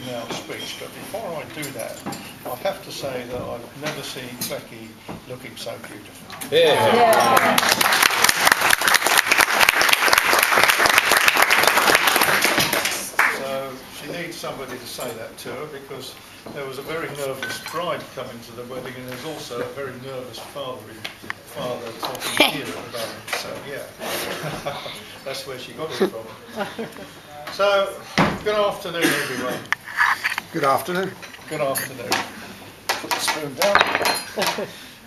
now speech, but before I do that, I have to say that I've never seen Becky looking so beautiful. So she needs somebody to say that to her, because there was a very nervous bride coming to the wedding, and there's also a very nervous father talking here at the moment. So yeah, that's where she got it from. So, good afternoon, everyone. Good afternoon. Good afternoon. Put the spoon down.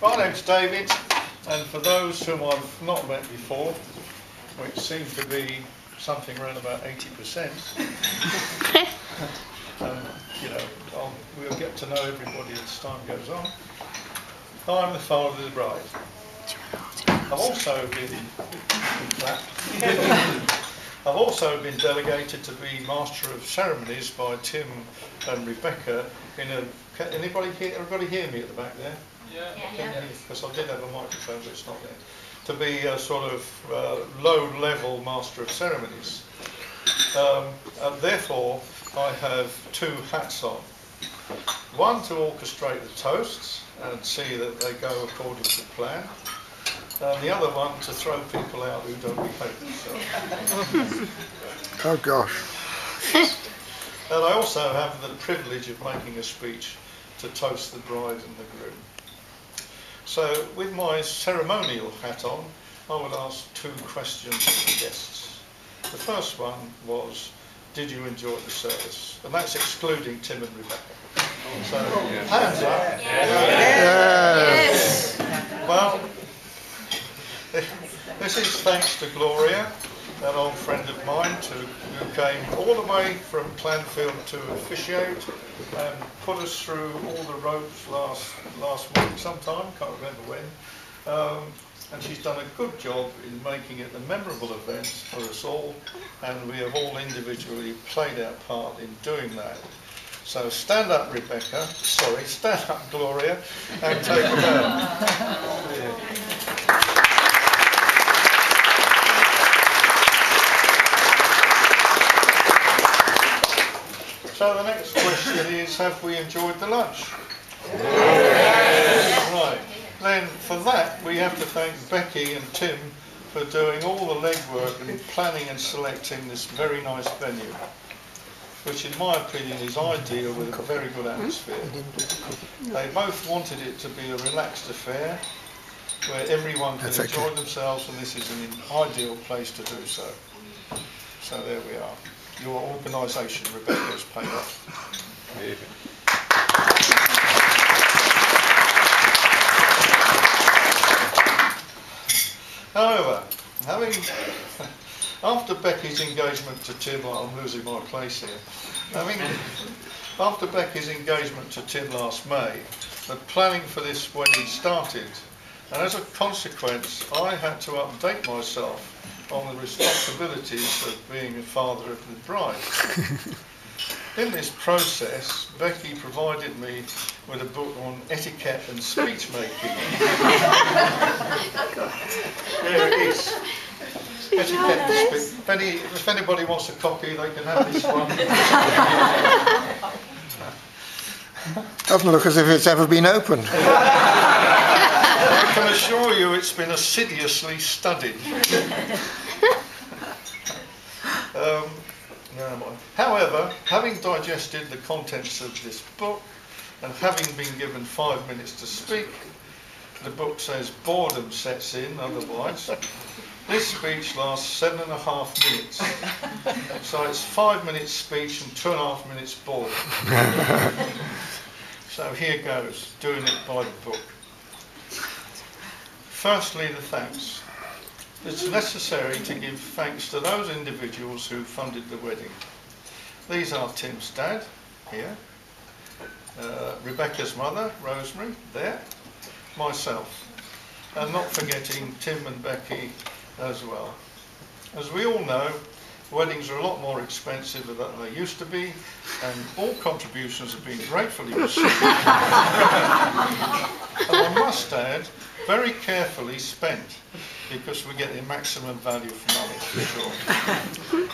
My name's David, and for those whom I've not met before, which seems to be something around about 80%, we'll get to know everybody as time goes on. I'm the father of the bride. I've also been delegated to be Master of Ceremonies by Tim and Rebecca everybody hear me at the back there? Yeah. Because I did have a microphone, but it's not there. To be a sort of low-level Master of Ceremonies. Therefore, I have two hats on. One to orchestrate the toasts and see that they go according to plan. And the other one to throw people out who don't behave themselves. Oh gosh. And I also have the privilege of making a speech to toast the bride and the groom. So with my ceremonial hat on, I would ask two questions of the guests. The first one was, did you enjoy the service? And that's excluding Tim and Rebecca. So, hands up. Yes. Well, this is thanks to Gloria, an old friend of mine, who came all the way from Clanfield to officiate and put us through all the ropes last week sometime, can't remember when. And she's done a good job in making it a memorable event for us all, and we have all individually played our part in doing that. So stand up, Rebecca, stand up, Gloria, and take a bow. So the next question is, have we enjoyed the lunch? Yes. Right. Then for that we have to thank Becky and Tim for doing all the legwork and planning and selecting this very nice venue, which in my opinion is ideal with a very good atmosphere. They both wanted it to be a relaxed affair where everyone can enjoy themselves, and this is an ideal place to do so. So there we are. Your organisation, Rebecca, has paid off. However, after Becky's engagement to Tim, I'm losing my place here. After Becky's engagement to Tim last May, the planning for this wedding started, and as a consequence, I had to update myself on the responsibilities of being a father of the bride. In this process, Becky provided me with a book on etiquette and speech making. There it is. Etiquette and speech. If anybody wants a copy, they can have this one. Doesn't look as if it's ever been opened. I can assure you it's been assiduously studied. However, having digested the contents of this book and having been given 5 minutes to speak, the book says boredom sets in otherwise. This speech lasts 7.5 minutes. So it's 5 minutes speech and 2.5 minutes boredom. So here goes, doing it by the book. Firstly, the thanks. It's necessary to give thanks to those individuals who funded the wedding. These are Tim's dad, here, Rebecca's mother, Rosemary, there, myself, and not forgetting Tim and Becky as well. As we all know, weddings are a lot more expensive than they used to be, and all contributions have been gratefully received. And I must add, very carefully spent, because we get the maximum value for money, for sure.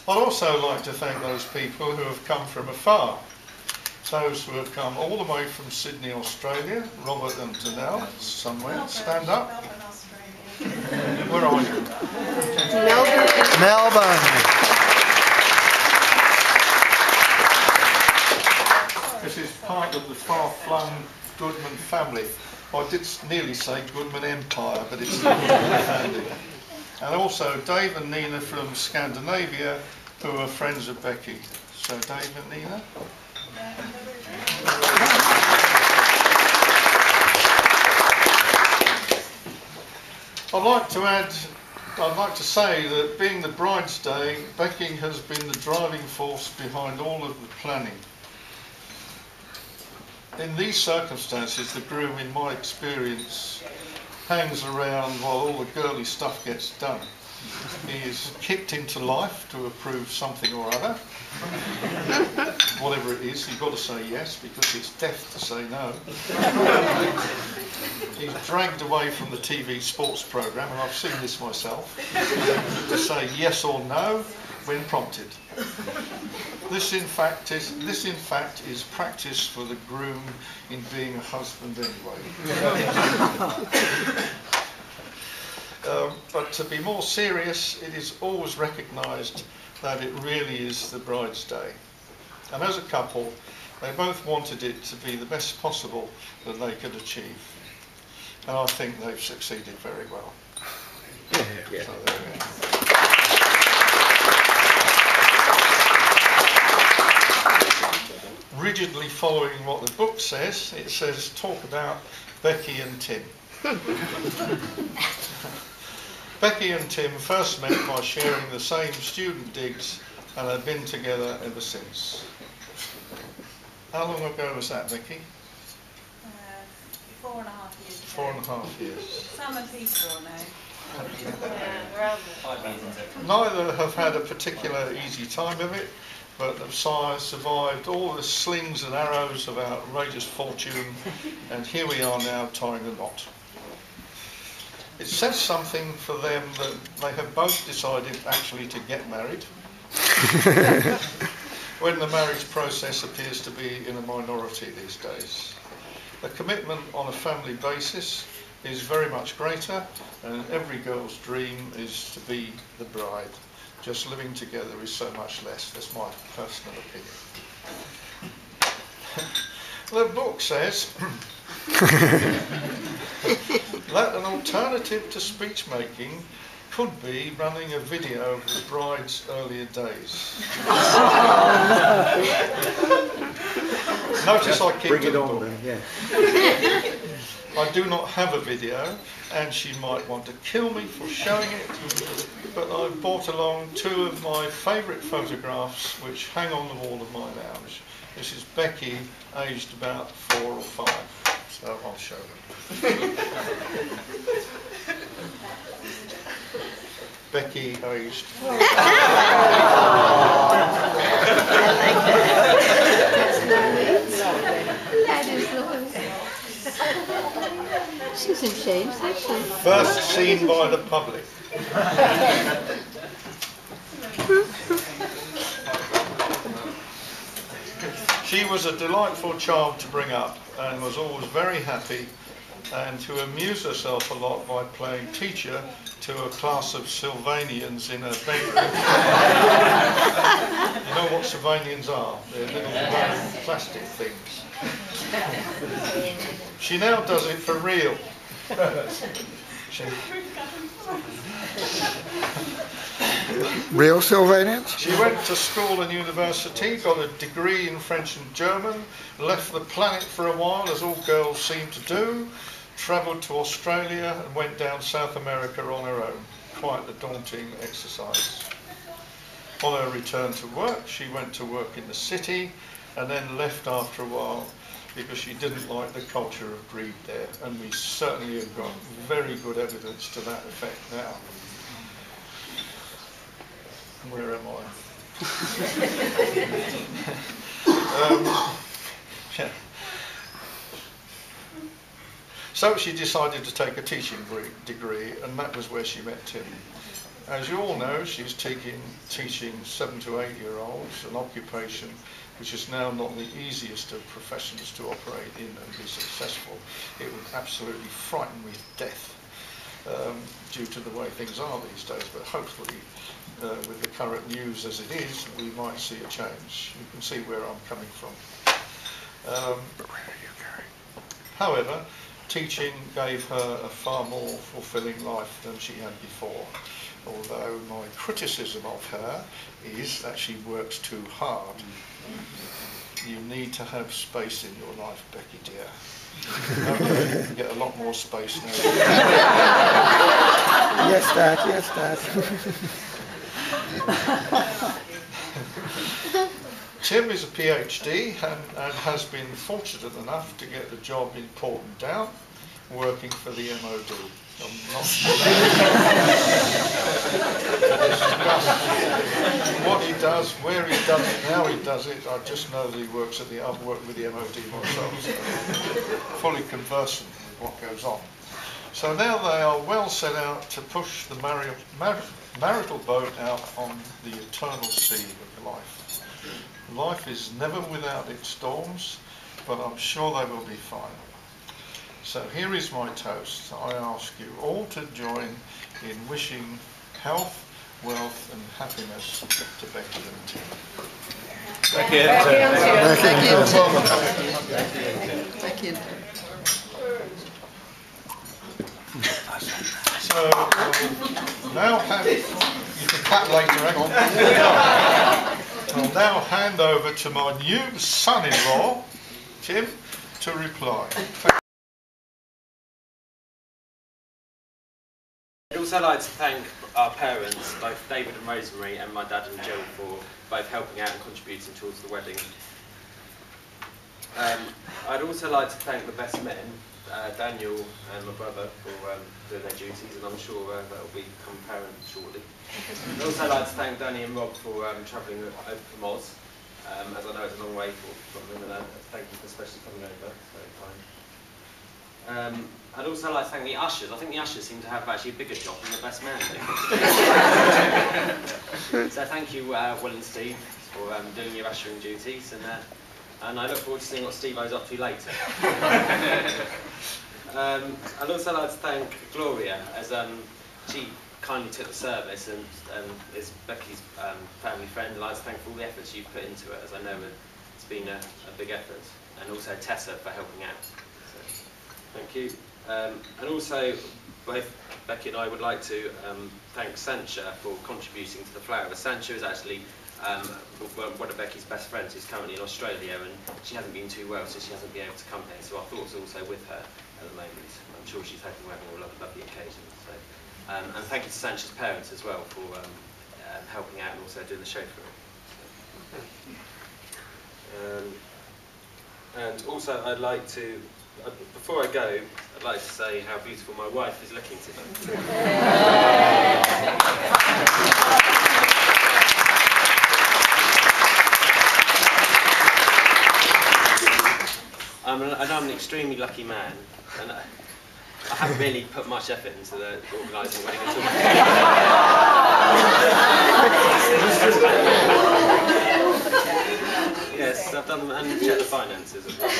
I'd also like to thank those people who have come from afar. Those who have come all the way from Sydney, Australia. Robert and Danelle, somewhere. Stand up. Where are you? Melbourne. This is part of the far-flung Goodman family. I did nearly say Goodman Empire, but it's not handy. And also Dave and Nina from Scandinavia, who are friends of Becky. So Dave and Nina. I'd like to say that being the bride's day, Becky has been the driving force behind all of the planning. In these circumstances, the groom, in my experience, hangs around while all the girly stuff gets done. He is kicked into life to approve something or other. Whatever it is, you've got to say yes because it's death to say no. He's dragged away from the TV sports programme, and I've seen this myself, to say yes or no when prompted. This in fact is practice for the groom in being a husband anyway. But to be more serious, it is always recognised that it really is the bride's day. And as a couple, they both wanted it to be the best possible that they could achieve. And I think they've succeeded very well. Yeah. So there we are. Rigidly following what the book says, it says talk about Becky and Tim. Becky and Tim first met by sharing the same student digs and have been together ever since. How long ago was that, Becky? 4.5 years ago. 4.5 years. Summer peaceful now. Neither have had a particular easy time of it, but have survived all the slings and arrows of outrageous fortune, and here we are now tying the knot. It says something for them that they have both decided actually to get married, when the marriage process appears to be in a minority these days. The commitment on a family basis is very much greater, and every girl's dream is to be the bride. Just living together is so much less. That's my personal opinion. The book says that an alternative to speech making could be running a video of the bride's earlier days. Notice I keep Bring it the on book. then, yeah. I do not have a video, and she might want to kill me for showing it, but I've brought along 2 of my favourite photographs which hang on the wall of my lounge. This is Becky, aged about 4 or 5, so I'll show them. Becky, aged 4. She's in shame, isn't she? First seen by the public. She was a delightful child to bring up and was always very happy and to amuse herself a lot by playing teacher to a class of Sylvanians in her bedroom. You know what Sylvanians are? They're little round plastic things. She now does it for real. Real Sylvanians? She went to school and university, got a degree in French and German, left the planet for a while, as all girls seem to do, travelled to Australia and went down South America on her own. Quite a daunting exercise. On her return to work, she went to work in the city and then left after a while because she didn't like the culture of greed there, and we certainly have got very good evidence to that effect now. Where am I? Yeah. So she decided to take a teaching degree, and that was where she met Tim. as you all know, she's teaching 7 to 8 year olds, an occupation which is now not the easiest of professions to operate in and be successful. It would absolutely frighten me to death due to the way things are these days, but hopefully with the current news as it is, we might see a change. You can see where I'm coming from. However, teaching gave her a far more fulfilling life than she had before, although my criticism of her is that she works too hard. You need to have space in your life, Becky dear. You get a lot more space now. Yes, Dad, yes, Dad. Tim is a PhD and has been fortunate enough to get the job in Porton Down, working for the MOD. I'm not sure what he does, where he does it, how he does it. I just know that he works at I've worked with the MOD myself, so fully conversant with what goes on. So now they are well set out to push the marital boat out on the eternal sea of life. Life is never without its storms, but I'm sure they will be fine. So here is my toast. I ask you all to join in wishing health, wealth and happiness to Becky and Tim. Becky and Tim. So now you can clap later, I'll now hand over to my new son-in-law, Tim, to reply. I'd also like to thank our parents, both David and Rosemary, and my dad and Jill for both helping out and contributing towards the wedding. I'd also like to thank the best men, Daniel and my brother, for doing their duties, and I'm sure that will become apparent shortly. I'd also like to thank Danny and Rob for travelling over from Oz, as I know it's a long way from them, and thank you for especially coming over. It's very kind. I'd also like to thank the ushers. I think the ushers seem to have actually a bigger job than the best man do. So thank you, Will and Steve, for doing your ushering duties, and I look forward to seeing what Steve-O's up to later. I'd also like to thank Gloria, as she kindly took the service and is Becky's family friend. I'd like to thank for all the efforts you've put into it, as I know it's been a big effort, and also Tessa for helping out. So, thank you. And also, both Becky and I would like to thank Sancha for contributing to the flowers. Sancha is actually one of Becky's best friends who's currently in Australia, and she hasn't been too well, so she hasn't been able to come here. So our thoughts are also with her at the moment. I'm sure she's hoping we're having a lovely occasion. So, and thank you to Sancha's parents as well for helping out and also doing the chauffeuring. And also, I'd like to, before I go, I'd like to say how beautiful my wife is looking today. I'm an extremely lucky man, and I haven't really put much effort into the organising the wedding at all. Yes, I've done and checked the finances as well.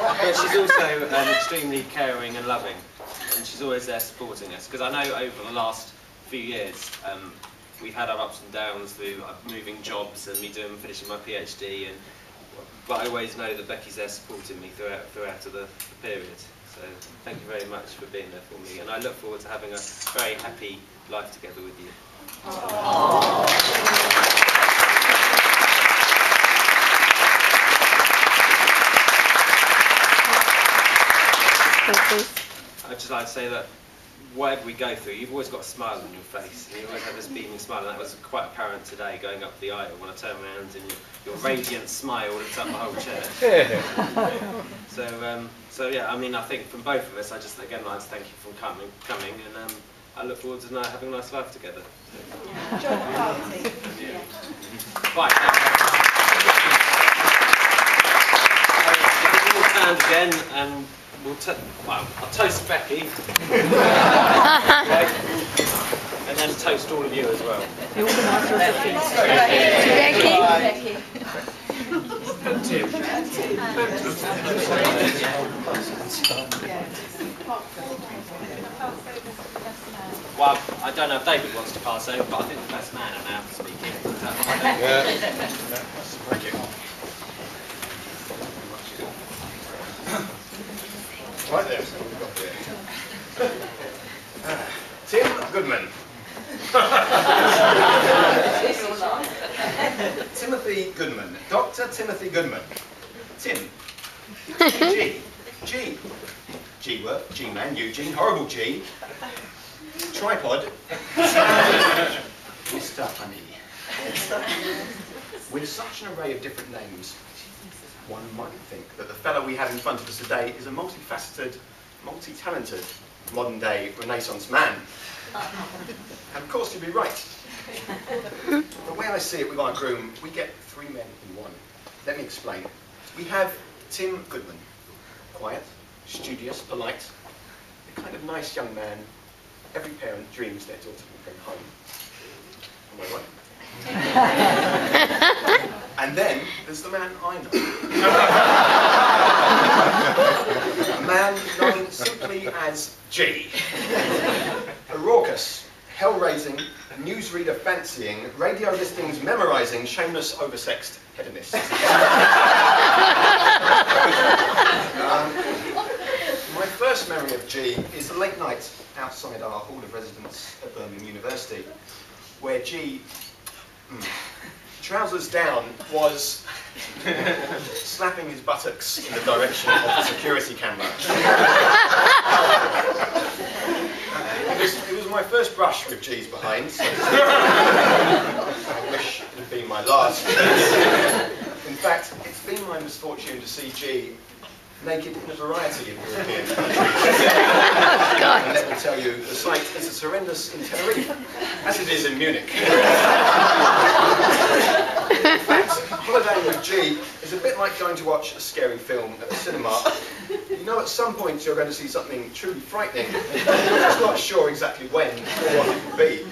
But she's also extremely caring and loving, and she's always there supporting us. Because I know over the last few years, we've had our ups and downs through moving jobs and me finishing my PhD, but I always know that Becky's there supporting me throughout the period. So thank you very much for being there for me, and I look forward to having a very happy life together with you. I'd just like to say that whatever we go through, you've always got a smile on your face, and you always have this beaming smile, and that was quite apparent today going up the aisle when I turned around and your radiant smile lit up the whole church. So yeah, I mean, I think from both of us, I just again like to thank you for coming, and I look forward to having a nice life together. Enjoy the party. Right. If we all stand again, I'll toast Becky. And then toast all of you as well. You organise your feast. Becky. Well, I don't know if David wants to pass over, but I think the best man now speaking. Is that right? Thank you. Right there, so we've got there. Tim Goodman. Timothy Goodman. Dr. Timothy Goodman. Tim. G. G-word, G-man, Eugene, horrible G. Tripod. Mr. Honey. With such an array of different names, one might think that the fellow we have in front of us today is a multifaceted, multi-talented, modern-day Renaissance man. And of course you'd be right. The way I see it with our groom, we get three men in one. Let me explain. We have Tim Goodman. Quiet, studious, polite, the kind of nice young man every parent dreams their daughter will bring home. Am I right? And then there's the man I know. A man known simply as G. A raucous, hell-raising, newsreader fancying, radio listings memorising, shameless, oversexed hedonist. My first memory of G is a late night outside our hall of residence at Birmingham University, where G, trousers down, was slapping his buttocks in the direction of the security camera. It was my first brush with G's behind, so I wish it had been my last. In fact, it's been my misfortune to see G naked in a variety of European countries. And let me tell you, the sight is as horrendous in Tenerife as it is in Munich. In fact, holidaying with G is a bit like going to watch a scary film at the cinema. You know at some point you're going to see something truly frightening, but you're just not sure exactly when or what it will be.